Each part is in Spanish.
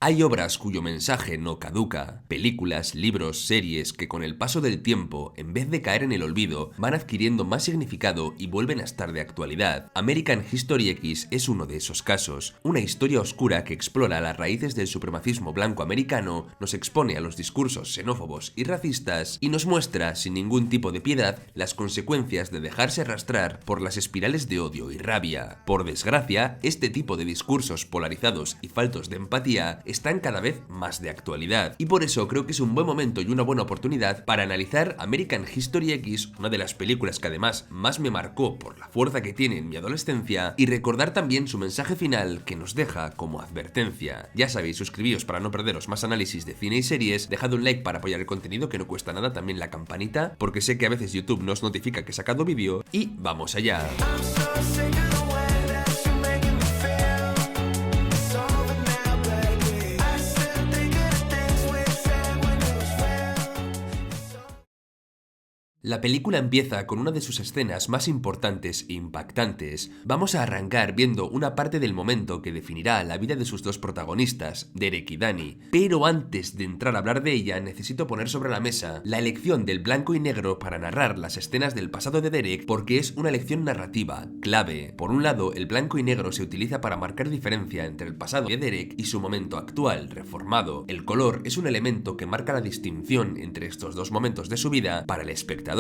Hay obras cuyo mensaje no caduca, películas, libros, series que con el paso del tiempo, en vez de caer en el olvido, van adquiriendo más significado y vuelven a estar de actualidad. American History X es uno de esos casos, una historia oscura que explora las raíces del supremacismo blanco americano, nos expone a los discursos xenófobos y racistas y nos muestra, sin ningún tipo de piedad, las consecuencias de dejarse arrastrar por las espirales de odio y rabia. Por desgracia, este tipo de discursos polarizados y faltos de empatía están cada vez más de actualidad, y por eso creo que es un buen momento y una buena oportunidad para analizar American History X, una de las películas que además más me marcó por la fuerza que tiene en mi adolescencia, y recordar también su mensaje final que nos deja como advertencia. Ya sabéis, suscribíos para no perderos más análisis de cine y series, dejad un like para apoyar el contenido que no cuesta nada, también la campanita, porque sé que a veces YouTube nos notifica que he sacado vídeo, y vamos allá. La película empieza con una de sus escenas más importantes e impactantes. Vamos a arrancar viendo una parte del momento que definirá la vida de sus dos protagonistas, Derek y Danny. Pero antes de entrar a hablar de ella, necesito poner sobre la mesa la elección del blanco y negro para narrar las escenas del pasado de Derek, porque es una elección narrativa clave. Por un lado, el blanco y negro se utiliza para marcar diferencia entre el pasado de Derek y su momento actual, reformado. El color es un elemento que marca la distinción entre estos dos momentos de su vida para el espectador.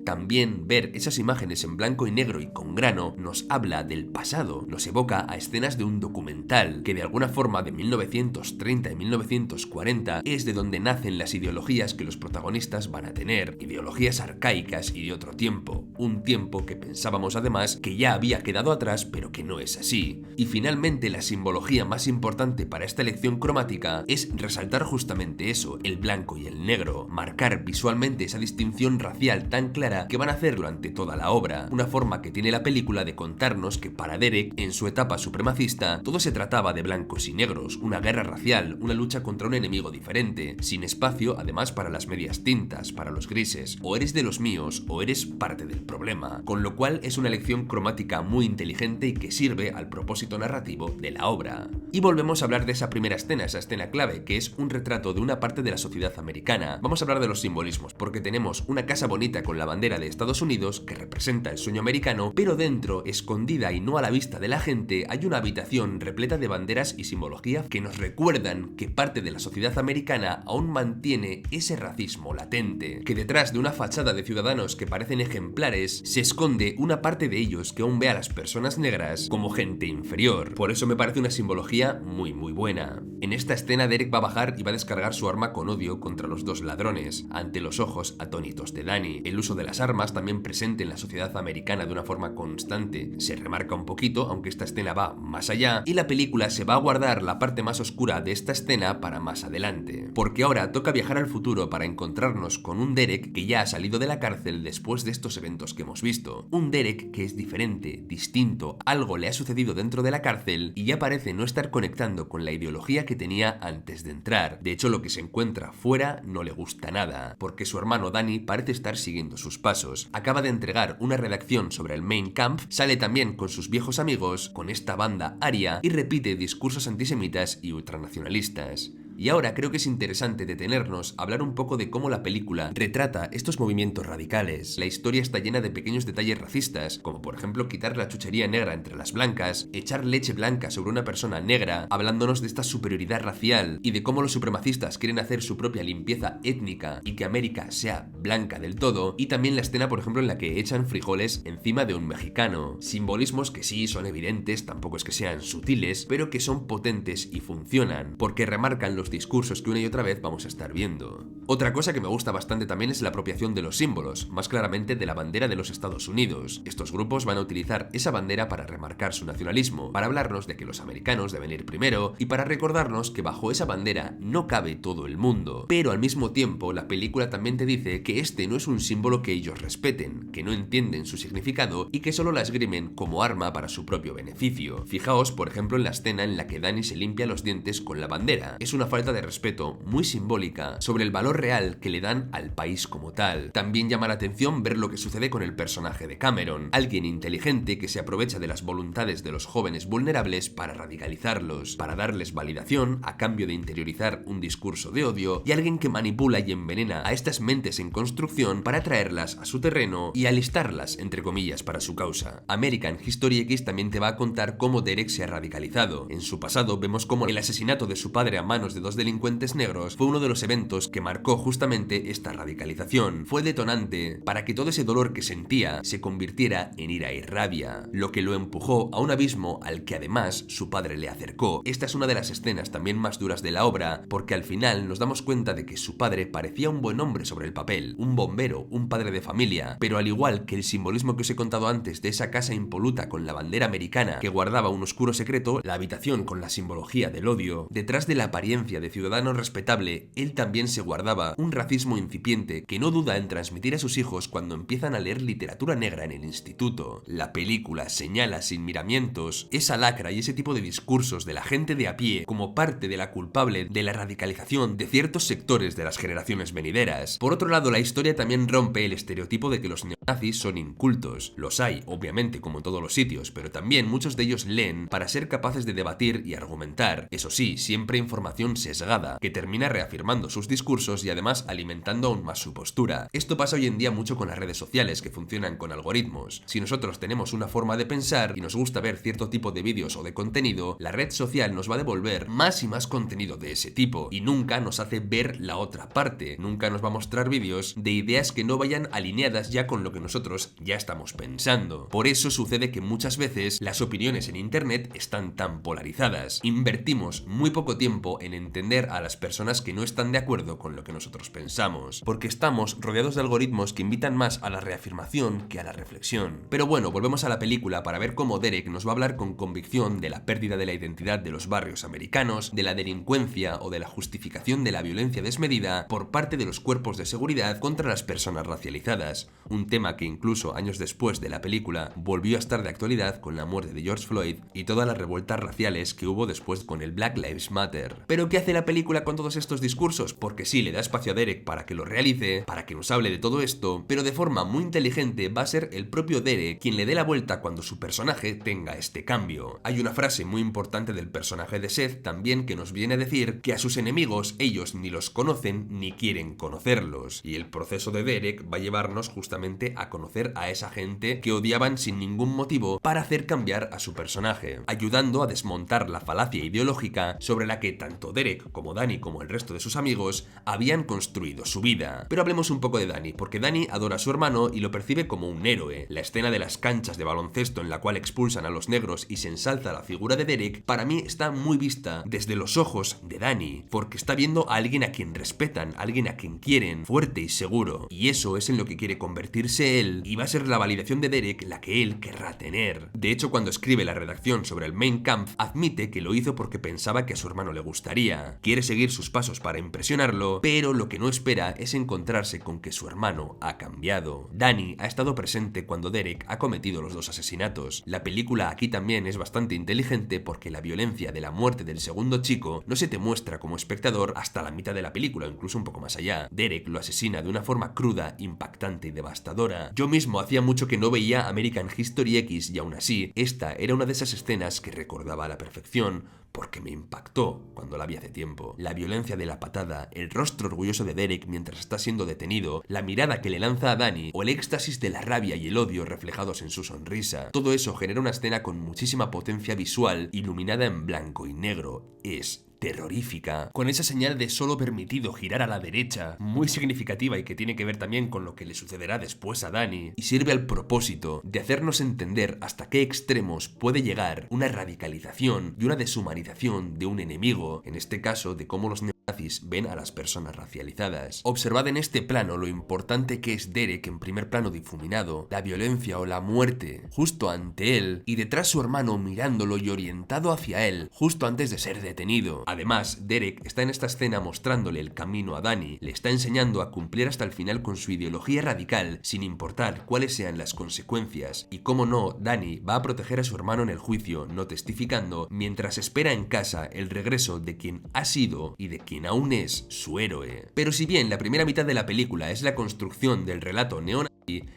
También ver esas imágenes en blanco y negro y con grano nos habla del pasado, nos evoca a escenas de un documental que de alguna forma de 1930 y 1940 es de donde nacen las ideologías que los protagonistas van a tener, ideologías arcaicas y de otro tiempo, un tiempo que pensábamos además que ya había quedado atrás pero que no es así. Y finalmente la simbología más importante para esta elección cromática es resaltar justamente eso, el blanco y el negro, marcar visualmente esa distinción racial tan clara que van a hacer durante toda la obra, una forma que tiene la película de contarnos que para Derek, en su etapa supremacista, todo se trataba de blancos y negros, una guerra racial, una lucha contra un enemigo diferente, sin espacio además para las medias tintas, para los grises, o eres de los míos o eres parte del problema, con lo cual es una elección cromática muy inteligente y que sirve al propósito narrativo de la obra. Y volvemos a hablar de esa primera escena, esa escena clave, que es un retrato de una parte de la sociedad americana. Vamos a hablar de los simbolismos, porque tenemos una casa bonita con la bandera de Estados Unidos, que representa el sueño americano, pero dentro, escondida y no a la vista de la gente, hay una habitación repleta de banderas y simbología que nos recuerdan que parte de la sociedad americana aún mantiene ese racismo latente, que detrás de una fachada de ciudadanos que parecen ejemplares, se esconde una parte de ellos que aún ve a las personas negras como gente inferior. Por eso me parece una simbología muy buena. En esta escena Derek va a bajar y va a descargar su arma con odio contra los dos ladrones, ante los ojos atónitos de Danny. El uso de las armas, también presente en la sociedad americana de una forma constante, se remarca un poquito, aunque esta escena va más allá, y la película se va a guardar la parte más oscura de esta escena para más adelante. Porque ahora toca viajar al futuro para encontrarnos con un Derek que ya ha salido de la cárcel después de estos eventos que hemos visto. Un Derek que es diferente, distinto, algo le ha sucedido dentro de la cárcel y ya parece no estar conectando con la ideología que tenía antes de entrar. De hecho, lo que se encuentra fuera no le gusta nada, porque su hermano Danny parece estar siguiendo sus pasos. Acaba de entregar una redacción sobre el Mein Kampf, sale también con sus viejos amigos, con esta banda aria, y repite discursos antisemitas y ultranacionalistas. Y ahora creo que es interesante detenernos a hablar un poco de cómo la película retrata estos movimientos radicales. La historia está llena de pequeños detalles racistas, como por ejemplo quitar la chuchería negra entre las blancas, echar leche blanca sobre una persona negra, hablándonos de esta superioridad racial y de cómo los supremacistas quieren hacer su propia limpieza étnica y que América sea blanca del todo, y también la escena por ejemplo en la que echan frijoles encima de un mexicano. Simbolismos que sí son evidentes, tampoco es que sean sutiles, pero que son potentes y funcionan, porque remarcan los discursos que una y otra vez vamos a estar viendo. Otra cosa que me gusta bastante también es la apropiación de los símbolos, más claramente de la bandera de los Estados Unidos. Estos grupos van a utilizar esa bandera para remarcar su nacionalismo, para hablarnos de que los americanos deben ir primero y para recordarnos que bajo esa bandera no cabe todo el mundo. Pero al mismo tiempo, la película también te dice que este no es un símbolo que ellos respeten, que no entienden su significado y que solo la esgrimen como arma para su propio beneficio. Fijaos, por ejemplo, en la escena en la que Danny se limpia los dientes con la bandera. Es una falsa falta de respeto muy simbólica sobre el valor real que le dan al país como tal. También llama la atención ver lo que sucede con el personaje de Cameron, alguien inteligente que se aprovecha de las voluntades de los jóvenes vulnerables para radicalizarlos, para darles validación a cambio de interiorizar un discurso de odio, y alguien que manipula y envenena a estas mentes en construcción para traerlas a su terreno y alistarlas, entre comillas, para su causa. American History X también te va a contar cómo Derek se ha radicalizado. En su pasado vemos cómo el asesinato de su padre a manos de dos delincuentes negros fue uno de los eventos que marcó justamente esta radicalización. Fue detonante para que todo ese dolor que sentía se convirtiera en ira y rabia, lo que lo empujó a un abismo al que además su padre le acercó. Esta es una de las escenas también más duras de la obra, porque al final nos damos cuenta de que su padre parecía un buen hombre sobre el papel, un bombero, un padre de familia, pero al igual que el simbolismo que os he contado antes de esa casa impoluta con la bandera americana que guardaba un oscuro secreto, la habitación con la simbología del odio, detrás de la apariencia de ciudadano respetable, él también se guardaba un racismo incipiente que no duda en transmitir a sus hijos cuando empiezan a leer literatura negra en el instituto. La película señala sin miramientos esa lacra y ese tipo de discursos de la gente de a pie como parte de la culpable de la radicalización de ciertos sectores de las generaciones venideras. Por otro lado, la historia también rompe el estereotipo de que los neonazis son incultos. Los hay, obviamente, como en todos los sitios, pero también muchos de ellos leen para ser capaces de debatir y argumentar. Eso sí, siempre información sesgada, que termina reafirmando sus discursos y además alimentando aún más su postura. Esto pasa hoy en día mucho con las redes sociales, que funcionan con algoritmos. Si nosotros tenemos una forma de pensar y nos gusta ver cierto tipo de vídeos o de contenido, la red social nos va a devolver más y más contenido de ese tipo, y nunca nos hace ver la otra parte. Nunca nos va a mostrar vídeos de ideas que no vayan alineadas ya con lo que nosotros ya estamos pensando. Por eso sucede que muchas veces las opiniones en internet están tan polarizadas. Invertimos muy poco tiempo en entender a las personas que no están de acuerdo con lo que nosotros pensamos, porque estamos rodeados de algoritmos que invitan más a la reafirmación que a la reflexión. Pero bueno, volvemos a la película para ver cómo Derek nos va a hablar con convicción de la pérdida de la identidad de los barrios americanos, de la delincuencia o de la justificación de la violencia desmedida por parte de los cuerpos de seguridad contra las personas racializadas, un tema que incluso años después de la película volvió a estar de actualidad con la muerte de George Floyd y todas las revueltas raciales que hubo después con el Black Lives Matter. ¿Pero qué hace la película con todos estos discursos? Porque sí, le da espacio a Derek para que lo realice, para que nos hable de todo esto, pero de forma muy inteligente va a ser el propio Derek quien le dé la vuelta cuando su personaje tenga este cambio. Hay una frase muy importante del personaje de Seth también que nos viene a decir que a sus enemigos ellos ni los conocen ni quieren conocerlos, y el proceso de Derek va a llevarnos justamente a conocer a esa gente que odiaban sin ningún motivo para hacer cambiar a su personaje, ayudando a desmontar la falacia ideológica sobre la que tanto Derek como Danny como el resto de sus amigos habían construido su vida. Pero hablemos un poco de Danny, porque Danny adora a su hermano y lo percibe como un héroe. La escena de las canchas de baloncesto en la cual expulsan a los negros y se ensalza la figura de Derek, para mí está muy vista desde los ojos de Danny, porque está viendo a alguien a quien respetan, a alguien a quien quieren, fuerte y seguro, y eso es en lo que quiere convertirse él, y va a ser la validación de Derek la que él querrá tener. De hecho, cuando escribe la redacción sobre el Mein Kampf, admite que lo hizo porque pensaba que a su hermano le gustaría. Quiere seguir sus pasos para impresionarlo, pero lo que no espera es encontrarse con que su hermano ha cambiado. Danny ha estado presente cuando Derek ha cometido los dos asesinatos. La película aquí también es bastante inteligente porque la violencia de la muerte del segundo chico no se te muestra como espectador hasta la mitad de la película, incluso un poco más allá. Derek lo asesina de una forma cruda, impactante y devastadora. Yo mismo hacía mucho que no veía American History X y aún así, esta era una de esas escenas que recordaba a la perfección porque me impactó cuando la vi hace tiempo. La violencia de la patada, el rostro orgulloso de Derek mientras está siendo detenido, la mirada que le lanza a Danny o el éxtasis de la rabia y el odio reflejados en su sonrisa. Todo eso genera una escena con muchísima potencia visual, iluminada en blanco y negro. Es terrorífica, con esa señal de solo permitido girar a la derecha, muy significativa y que tiene que ver también con lo que le sucederá después a Danny, y sirve al propósito de hacernos entender hasta qué extremos puede llegar una radicalización y una deshumanización de un enemigo, en este caso de cómo los nazis ven a las personas racializadas. Observad en este plano lo importante que es Derek en primer plano difuminado, la violencia o la muerte justo ante él y detrás su hermano mirándolo y orientado hacia él justo antes de ser detenido. Además, Derek está en esta escena mostrándole el camino a Danny, le está enseñando a cumplir hasta el final con su ideología radical sin importar cuáles sean las consecuencias, y cómo no, Danny va a proteger a su hermano en el juicio no testificando mientras espera en casa el regreso de quien ha sido y de quien quien aún es su héroe. Pero si bien la primera mitad de la película es la construcción del relato neonazi,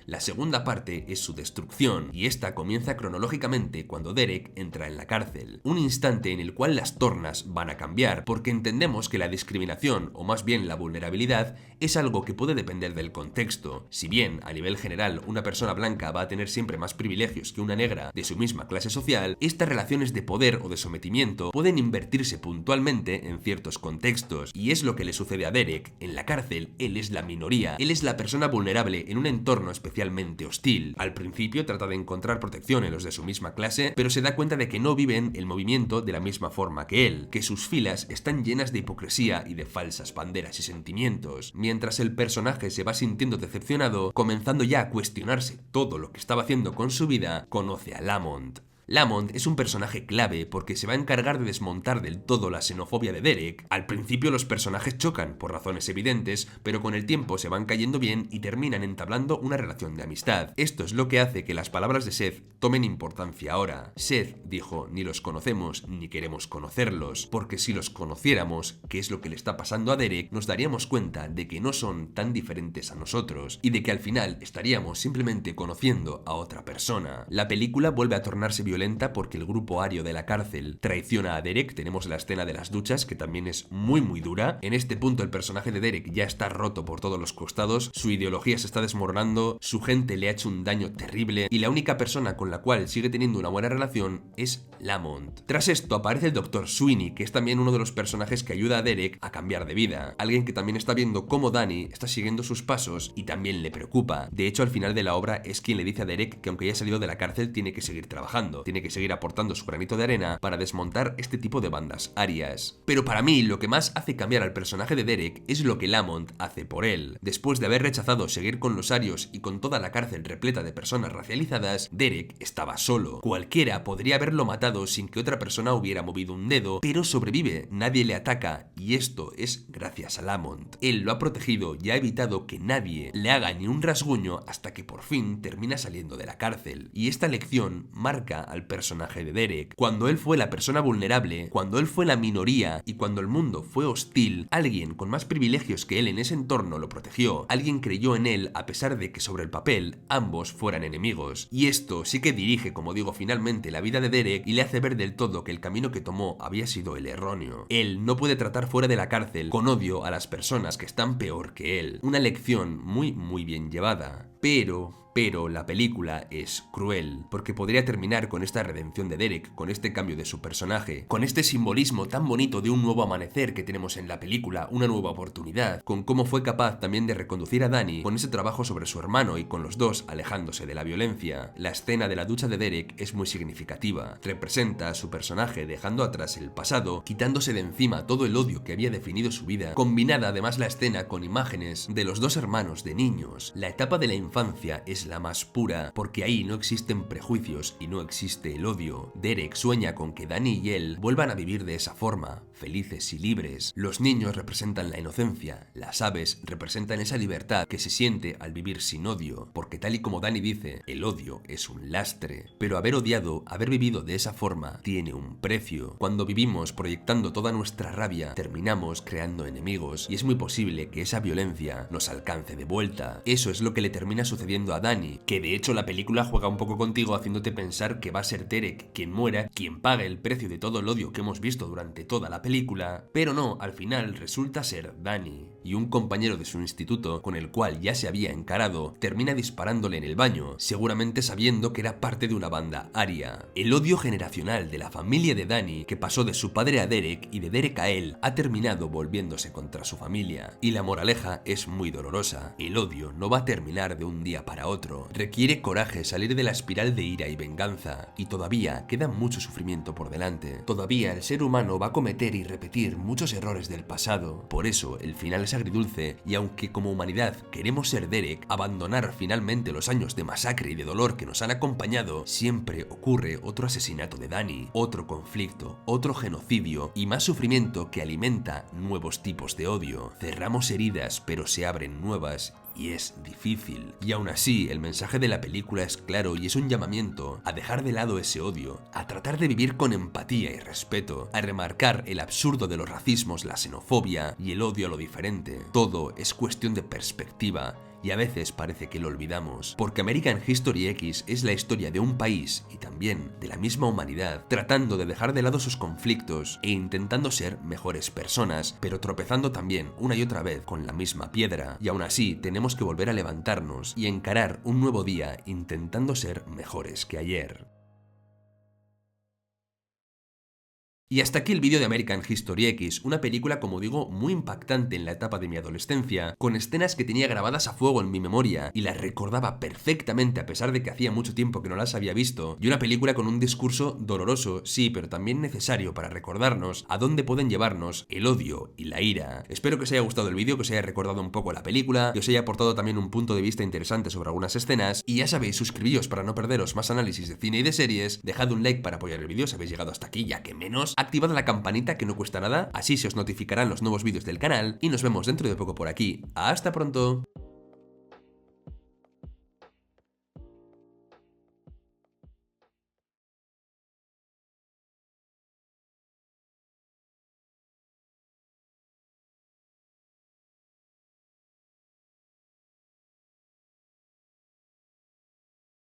la segunda parte es su destrucción, y esta comienza cronológicamente cuando Derek entra en la cárcel. Un instante en el cual las tornas van a cambiar, porque entendemos que la discriminación, o más bien la vulnerabilidad, es algo que puede depender del contexto. Si bien, a nivel general, una persona blanca va a tener siempre más privilegios que una negra de su misma clase social, estas relaciones de poder o de sometimiento pueden invertirse puntualmente en ciertos contextos, y es lo que le sucede a Derek. En la cárcel, él es la minoría, él es la persona vulnerable en un entorno especialmente hostil. Al principio trata de encontrar protección en los de su misma clase, pero se da cuenta de que no viven el movimiento de la misma forma que él, que sus filas están llenas de hipocresía y de falsas banderas y sentimientos. Mientras el personaje se va sintiendo decepcionado, comenzando ya a cuestionarse todo lo que estaba haciendo con su vida, conoce a Lamont. Lamont es un personaje clave porque se va a encargar de desmontar del todo la xenofobia de Derek. Al principio los personajes chocan por razones evidentes, pero con el tiempo se van cayendo bien y terminan entablando una relación de amistad. Esto es lo que hace que las palabras de Seth tomen importancia ahora. Seth dijo: ni los conocemos ni queremos conocerlos, porque si los conociéramos, que es lo que le está pasando a Derek, nos daríamos cuenta de que no son tan diferentes a nosotros y de que al final estaríamos simplemente conociendo a otra persona. La película vuelve a tornarse violenta porque el grupo ario de la cárcel traiciona a Derek. Tenemos la escena de las duchas, que también es muy dura. En este punto el personaje de Derek ya está roto por todos los costados, su ideología se está desmoronando, su gente le ha hecho un daño terrible y la única persona con la cual sigue teniendo una buena relación es Lamont. Tras esto aparece el Dr. Sweeney, que es también uno de los personajes que ayuda a Derek a cambiar de vida, alguien que también está viendo cómo Danny está siguiendo sus pasos y también le preocupa. De hecho, al final de la obra es quien le dice a Derek que aunque haya salido de la cárcel tiene que seguir trabajando, tiene que seguir aportando su granito de arena para desmontar este tipo de bandas arias. Pero para mí lo que más hace cambiar al personaje de Derek es lo que Lamont hace por él. Después de haber rechazado seguir con los arios y con toda la cárcel repleta de personas racializadas, Derek estaba solo. Cualquiera podría haberlo matado sin que otra persona hubiera movido un dedo, pero sobrevive, nadie le ataca, y esto es gracias a Lamont. Él lo ha protegido y ha evitado que nadie le haga ni un rasguño hasta que por fin termina saliendo de la cárcel. Y esta lección marca al personaje de Derek. Cuando él fue la persona vulnerable, cuando él fue la minoría y cuando el mundo fue hostil, alguien con más privilegios que él en ese entorno lo protegió. Alguien creyó en él a pesar de que sobre el papel ambos fueran enemigos. Y esto sí que dirige, como digo, finalmente la vida de Derek y le hace ver del todo que el camino que tomó había sido el erróneo. Él no puede tratar fuera de la cárcel con odio a las personas que están peor que él. Una lección muy bien llevada. Pero la película es cruel, porque podría terminar con esta redención de Derek, con este cambio de su personaje, con este simbolismo tan bonito de un nuevo amanecer que tenemos en la película, una nueva oportunidad, con cómo fue capaz también de reconducir a Danny, con ese trabajo sobre su hermano y con los dos alejándose de la violencia. La escena de la ducha de Derek es muy significativa, representa a su personaje dejando atrás el pasado, quitándose de encima todo el odio que había definido su vida, combinada además la escena con imágenes de los dos hermanos de niños. La etapa de la infancia es la más pura, porque ahí no existen prejuicios y no existe el odio. Derek sueña con que Danny y él vuelvan a vivir de esa forma, felices y libres. Los niños representan la inocencia, las aves representan esa libertad que se siente al vivir sin odio, porque tal y como Danny dice, el odio es un lastre. Pero haber odiado, haber vivido de esa forma, tiene un precio. Cuando vivimos proyectando toda nuestra rabia, terminamos creando enemigos, y es muy posible que esa violencia nos alcance de vuelta. Eso es lo que le termina sucediendo a Danny, que de hecho la película juega un poco contigo haciéndote pensar que va a ser Derek quien muera, quien pague el precio de todo el odio que hemos visto durante toda la película, pero no, al final resulta ser Danny. Y un compañero de su instituto, con el cual ya se había encarado, termina disparándole en el baño, seguramente sabiendo que era parte de una banda aria. El odio generacional de la familia de Danny, que pasó de su padre a Derek y de Derek a él, ha terminado volviéndose contra su familia. Y la moraleja es muy dolorosa. El odio no va a terminar de un día para otro. Requiere coraje salir de la espiral de ira y venganza. Y todavía queda mucho sufrimiento por delante. Todavía el ser humano va a cometer y repetir muchos errores del pasado. Por eso el final es agridulce, y aunque como humanidad queremos ser Derek, abandonar finalmente los años de masacre y de dolor que nos han acompañado, siempre ocurre otro asesinato de Danny, otro conflicto, otro genocidio y más sufrimiento que alimenta nuevos tipos de odio. Cerramos heridas, pero se abren nuevas, y es difícil. Y aún así, el mensaje de la película es claro y es un llamamiento a dejar de lado ese odio, a tratar de vivir con empatía y respeto, a remarcar el absurdo de los racismos, la xenofobia y el odio a lo diferente. Todo es cuestión de perspectiva y a veces parece que lo olvidamos, porque American History X es la historia de un país y también de la misma humanidad, tratando de dejar de lado sus conflictos e intentando ser mejores personas, pero tropezando también una y otra vez con la misma piedra, y aún así tenemos que volver a levantarnos y encarar un nuevo día intentando ser mejores que ayer. Y hasta aquí el vídeo de American History X, una película, como digo, muy impactante en la etapa de mi adolescencia, con escenas que tenía grabadas a fuego en mi memoria y las recordaba perfectamente a pesar de que hacía mucho tiempo que no las había visto, y una película con un discurso doloroso, sí, pero también necesario para recordarnos a dónde pueden llevarnos el odio y la ira. Espero que os haya gustado el vídeo, que os haya recordado un poco la película, que os haya aportado también un punto de vista interesante sobre algunas escenas, y ya sabéis, suscribíos para no perderos más análisis de cine y de series, dejad un like para apoyar el vídeo si habéis llegado hasta aquí, ya que menos, activad la campanita que no cuesta nada, así se os notificarán los nuevos vídeos del canal y nos vemos dentro de poco por aquí. ¡Hasta pronto!